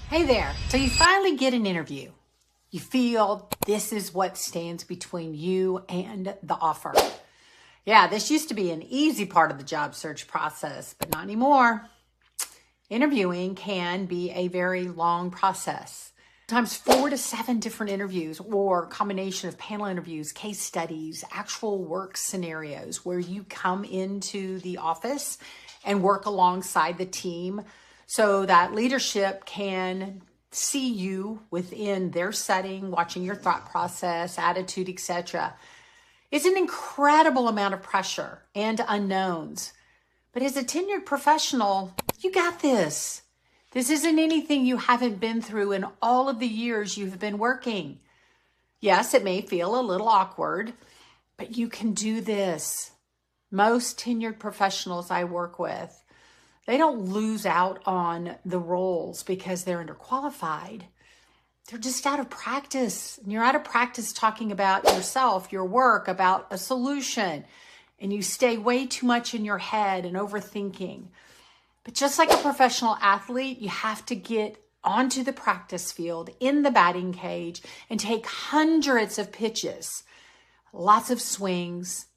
Hey there. So you finally get an interview. You feel this is what stands between you and the offer. Yeah, this used to be an easy part of the job search process, but not anymore. Interviewing can be a very long process. Sometimes 4 to 7 different interviews or a combination of panel interviews, case studies, actual work scenarios where you come into the office and work alongside the team so that leadership can see you within their setting, watching your thought process, attitude, etc. It's an incredible amount of pressure and unknowns. But as a tenured professional, you got this. This isn't anything you haven't been through in all of the years you've been working. Yes, it may feel a little awkward, but you can do this. Most tenured professionals I work with, they don't lose out on the roles because they're underqualified. They're just out of practice. And you're out of practice talking about yourself, your work, about a solution. And you stay way too much in your head and overthinking. But just like a professional athlete, you have to get onto the practice field, in the batting cage, and take hundreds of pitches, lots of swings.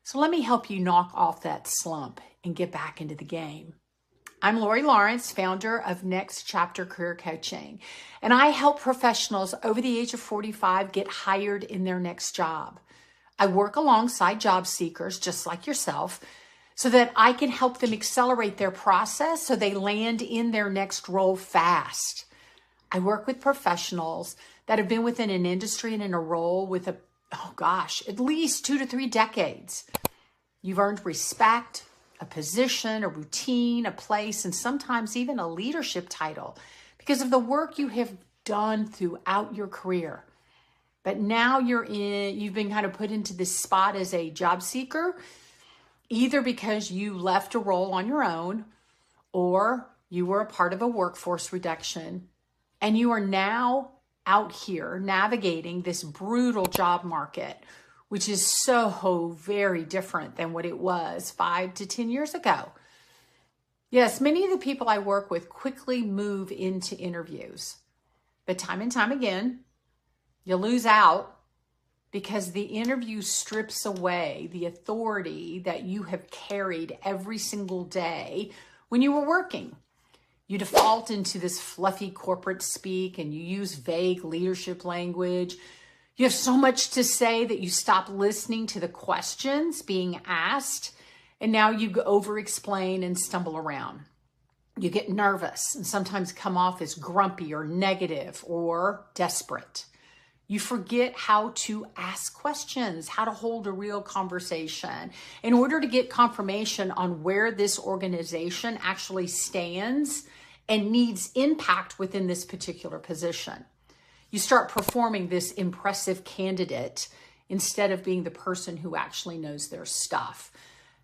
So let me help you knock off that slump and get back into the game. I'm Lori Lawrence, founder of Next Chapter Career Coaching, and I help professionals over the age of 45 get hired in their next job. I work alongside job seekers just like yourself so that I can help them accelerate their process so they land in their next role fast. I work with professionals that have been within an industry and in a role with at least 2 to 3 decades. You've earned respect, a position, a routine, a place, and sometimes even a leadership title because of the work you have done throughout your career. But now you've been kind of put into this spot as a job seeker, either because you left a role on your own or you were a part of a workforce reduction, and you are now out here navigating this brutal job market, which is so very different than what it was 5 to 10 years ago. Yes, many of the people I work with quickly move into interviews, but time and time again, you lose out because the interview strips away the authority that you have carried every single day when you were working. You default into this fluffy corporate speak and you use vague leadership language. You have so much to say that you stop listening to the questions being asked, and now you over-explain and stumble around. You get nervous and sometimes come off as grumpy or negative or desperate. You forget how to ask questions, how to hold a real conversation in order to get confirmation on where this organization actually stands and needs impact within this particular position. You start performing this impressive candidate instead of being the person who actually knows their stuff,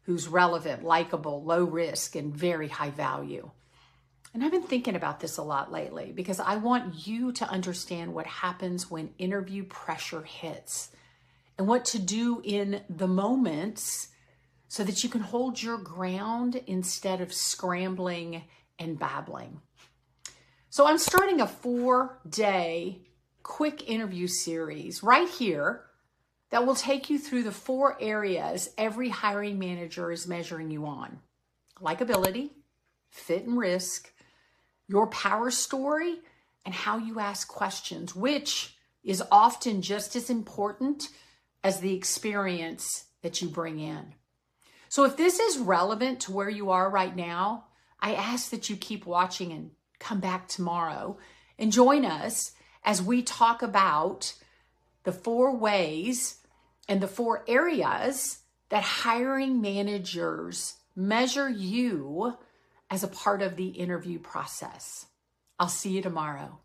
who's relevant, likable, low risk, and very high value. And I've been thinking about this a lot lately because I want you to understand what happens when interview pressure hits and what to do in the moments so that you can hold your ground instead of scrambling and babbling. So I'm starting a 4-day quick interview series right here that will take you through the 4 areas every hiring manager is measuring you on: likability, fit and risk, your power story, and how you ask questions, which is often just as important as the experience that you bring in. So if this is relevant to where you are right now, I ask that you keep watching and come back tomorrow and join us as we talk about the 4 ways and the 4 areas that hiring managers measure you as a part of the interview process. I'll see you tomorrow.